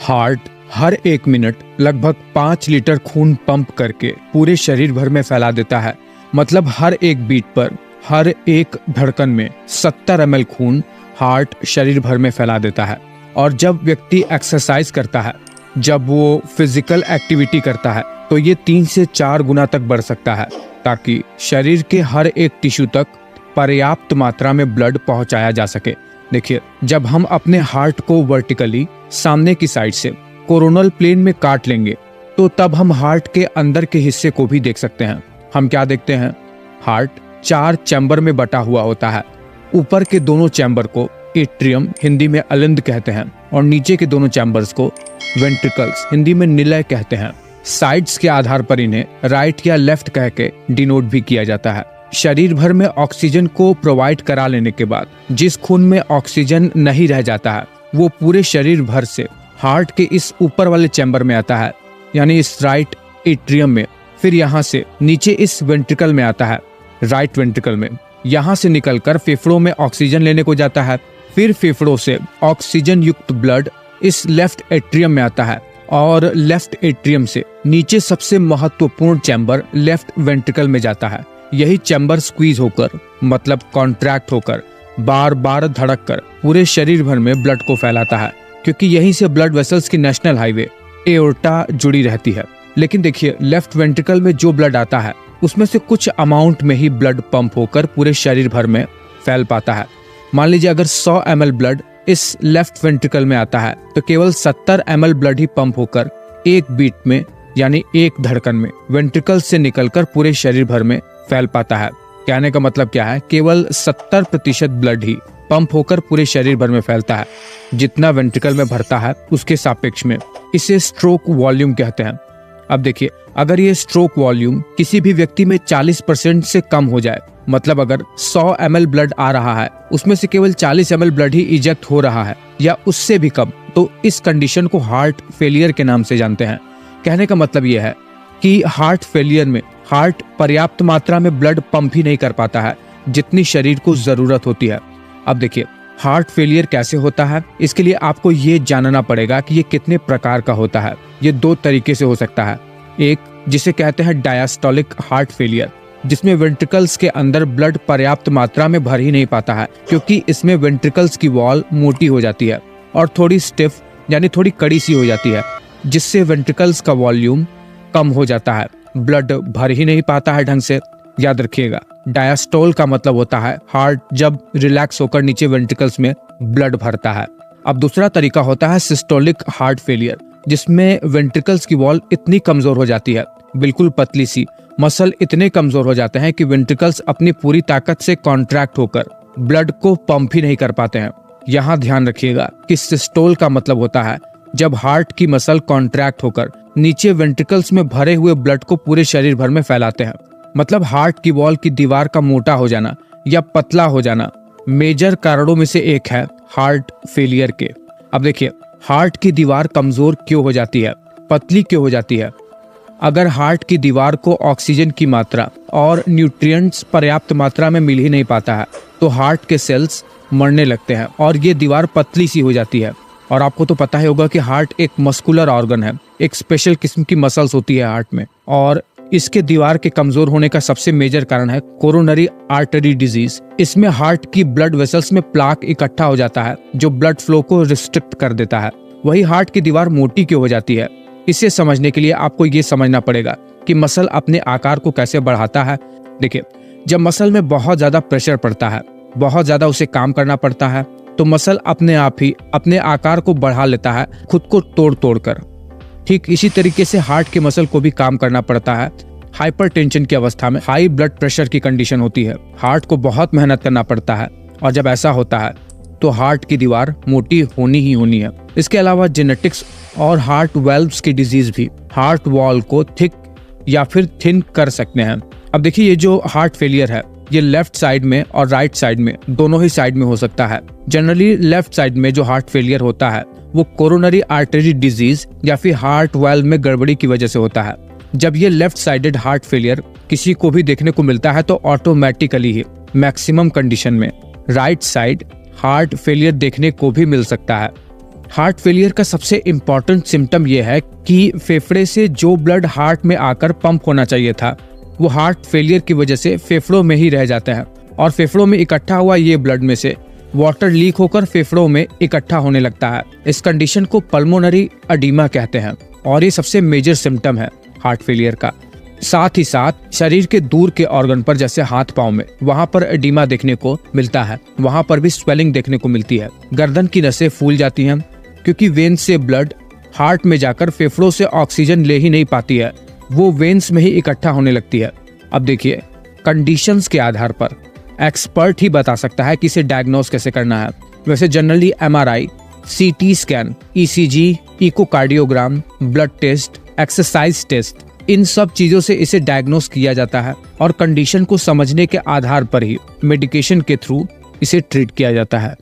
Heart हर एक minute लगभग 5 litre खून पंप करके पूरे शरीर भर में फैला देता है। मतलब हर एक बीट पर, हर एक धड़कन में 70 ml खून हार्ट शरीर भर में फैला देता है। और जब व्यक्ति एक्सरसाइज करता है, जब वो फिजिकल एक्टिविटी करता है, तो ये 3 से 4 गुना तक बढ़ सकता है, ताकि शरीर के हर एक टिश्यू तक पर्याप्त मात्रा में ब्लड पहुंचाया जा सके। देखिए, जब हम अपने हार्ट को वर्टिकली सामने की साइड से कोरोनल प्लेन में काट लेंगे, तो तब हम हार्ट के अंदर के हिस्से को भी देख सकते हैं। हम क्या देखते हैं? हार्ट 4 चैम्बर में बटा हुआ होता है। ऊपर के दोनों चैम्बर को एट्रियम, हिंदी में अलिंद कहते हैं, और नीचे के दोनों चैम्बर्स को वेंट्रिकल्स, हिंदी में निलय कहते हैं। साइड्स के आधार पर इन्हें राइट या लेफ्ट कह के डिनोट भी किया जाता है। शरीर भर में ऑक्सीजन को प्रोवाइड करा लेने के बाद जिस खून में ऑक्सीजन नहीं रह जाता है, वो पूरे शरीर भर से हार्ट के इस ऊपर वाले चैम्बर में आता है, यानी इस राइट एट्रियम में। फिर यहाँ से नीचे इस वेंट्रिकल में आता है, राइट वेंट्रिकल में। यहाँ से निकलकर फेफड़ों में ऑक्सीजन लेने को जाता है। फिर फेफड़ों से ऑक्सीजन युक्त ब्लड इस लेफ्ट एट्रियम में आता है, और लेफ्ट एट्रियम से नीचे सबसे महत्वपूर्ण चैम्बर लेफ्ट वेंट्रिकल में जाता है। यही चैम्बर स्क्वीज होकर, मतलब कॉन्ट्रैक्ट होकर, बार बार धड़क कर पूरे शरीर भर में ब्लड को फैलाता है, क्योंकि यहीं से ब्लड वेसल्स की नेशनल हाईवे एओर्टा जुड़ी रहती है। लेकिन देखिए, लेफ्ट वेंट्रिकल में जो ब्लड आता है, उसमें से कुछ अमाउंट में ही ब्लड पंप होकर पूरे शरीर भर में फैल पाता है। मान लीजिए अगर 100 ml ब्लड इस लेफ्ट वेंट्रिकल में आता है, तो केवल 70 ml ब्लड ही पंप होकर एक बीट में, यानी एक धड़कन में, वेंट्रिकल से निकलकर पूरे शरीर भर में फैल पाता है। कहने का मतलब क्या है? केवल 70% ब्लड ही पंप होकर पूरे शरीर भर में फैलता है, जितना वेंट्रिकल में भरता है उसके सापेक्ष में। इसे स्ट्रोक वॉल्यूम कहते हैं। अब देखिए, अगर ये स्ट्रोक वॉल्यूम किसी भी व्यक्ति में 40% से कम हो जाए, मतलब अगर 100 ml ब्लड आ रहा है, उसमें से केवल 40 ml ब्लड ही इजेक्ट हो रहा है, या उससे भी कम, तो इस कंडीशन को हार्ट फेलियर के नाम से जानते हैं। कहने का मतलब यह है कि हार्ट फेलियर में हार्ट पर्याप्त मात्रा में ब्लड पंप ही नहीं कर पाता है, जितनी शरीर को जरूरत होती है। अब देखिए, हार्ट फेलियर कैसे होता है, इसके लिए आपको ये जानना पड़ेगा कि ये कितने प्रकार का होता है। ये 2 तरीके से हो सकता है। एक, जिसे कहते हैं डायस्टोलिक हार्ट फेलियर, जिसमें वेंट्रिकल्स के अंदर ब्लड पर्याप्त मात्रा में भर ही नहीं पाता है, क्योंकि इसमें वेंट्रिकल्स की वॉल मोटी हो जाती है और थोड़ी स्टिफ, यानी थोड़ी कड़ी सी हो जाती है, जिससे वेंट्रिकल्स का वॉल्यूम कम हो जाता है, ब्लड भर ही नहीं पाता है ढंग से। याद रखिएगा, डायस्टोल का मतलब होता है हार्ट जब रिलैक्स होकर नीचे वेंट्रिकल्स में ब्लड भरता है। अब दूसरा तरीका होता है सिस्टोलिक हार्ट फेलियर, जिसमें वेंट्रिकल्स की वॉल इतनी कमजोर हो जाती है, बिल्कुल पतली सी, मसल इतने कमजोर हो जाते हैं कि वेंट्रिकल्स अपनी पूरी ताकत से कॉन्ट्रैक्ट होकर ब्लड को पंप ही नहीं कर पाते हैं। यहाँ ध्यान रखिएगा कि सिस्टोल का मतलब होता है जब हार्ट की मसल कॉन्ट्रैक्ट होकर नीचे वेंट्रिकल्स में भरे हुए ब्लड को पूरे शरीर भर में फैलाते हैं। मतलब हार्ट की वॉल की दीवार का मोटा हो जाना या पतला हो जाना मेजर कारणों में से एक है हार्ट फेलियर के। अब देखिए, हार्ट की दीवार कमजोर क्यों हो जाती है, पतली क्यों हो जाती है? अगर हार्ट की दीवार को ऑक्सीजन की मात्रा और न्यूट्रिएंट्स पर्याप्त मात्रा में मिल ही नहीं पाता है, तो हार्ट के सेल्स मरने लगते हैं और ये दीवार पतली सी हो जाती है। और आपको तो पता ही होगा कि हार्ट एक मस्कुलर ऑर्गन है, एक स्पेशल किस्म की मसल्स होती है हार्ट में, और इसके दीवार के कमजोर होने का सबसे मेजर कारण है कोरोनरी आर्टरी डिजीज। इसमें हार्ट की ब्लड वेसल्स में प्लाक इकट्ठा हो जाता है, जो ब्लड फ्लो को रिस्ट्रिक्ट कर देता है। वही हार्ट की दीवार मोटी क्यों हो जाती है, इसे समझने के लिए आपको ये समझना पड़ेगा कि मसल अपने आकार को कैसे बढ़ाता है। देखिए, जब मसल में बहुत ज्यादा प्रेशर पड़ता है, बहुत ज्यादा उसे काम करना पड़ता है, तो मसल अपने आप ही अपने आकार को बढ़ा लेता है, खुद को तोड़ तोड़ कर। ठीक इसी तरीके से हार्ट के मसल को भी काम करना पड़ता है। हाइपरटेंशन की अवस्था में, हाई ब्लड प्रेशर की कंडीशन होती है, हार्ट को बहुत मेहनत करना पड़ता है, और जब ऐसा होता है तो हार्ट की दीवार मोटी होनी ही होनी है। इसके अलावा जेनेटिक्स और हार्ट वेल्व्स की डिजीज भी हार्ट वॉल को थिक या फिर थिन कर सकते हैं। अब देखिए, ये जो हार्ट फेलियर है, ये लेफ्ट साइड में और राइट साइड में, दोनों ही साइड में हो सकता है। जनरली लेफ्ट साइड में जो हार्ट फेलियर होता है, वो कोरोनरी आर्टरी डिजीज या फिर हार्ट वाल्व में गड़बड़ी की वजह से होता है। जब ये लेफ्ट साइडेड हार्ट फेलियर किसी को भी देखने को मिलता है, तो ऑटोमेटिकली ही मैक्सिमम कंडीशन में राइट साइड हार्ट फेलियर देखने को भी मिल सकता है। हार्ट फेलियर का सबसे इम्पोर्टेंट सिम्टम यह है कि फेफड़े से जो ब्लड हार्ट में आकर पंप होना चाहिए था वो हार्ट फेलियर की वजह से फेफड़ों में ही रह जाता है और फेफड़ों में इकट्ठा हुआ ये ब्लड में से वाटर लीक होकर फेफड़ों में इकट्ठा होने लगता है। इस कंडीशन को पल्मोनरी एडीमा कहते हैं और ये सबसे मेजर सिम्टम है हार्ट फेलियर का। साथ ही साथ शरीर के दूर के ऑर्गन पर जैसे हाथ पांव में वहां पर एडीमा देखने को मिलता है, वहां पर भी स्वेलिंग देखने को मिलती है। गर्दन की नसें फूल जाती हैं क्योंकि वेन से ब्लड हार्ट में जाकर फेफड़ों से ऑक्सीजन ले ही नहीं पाती है, वो वेन्स में ही इकट्ठा होने लगती है। अब देखिए, कंडीशंस के आधार पर एक्सपर्ट ही बता सकता है कि इसे डायग्नोस कैसे करना है। वैसे generally MRI, CT scan, ECG, echocardiogram, blood test, exercise test, इन सब चीजों से इसे डायग्नोस किया जाता है और कंडीशन को समझने के आधार पर ही मेडिकेशन के थ्रू इसे ट्रीट किया जाता है।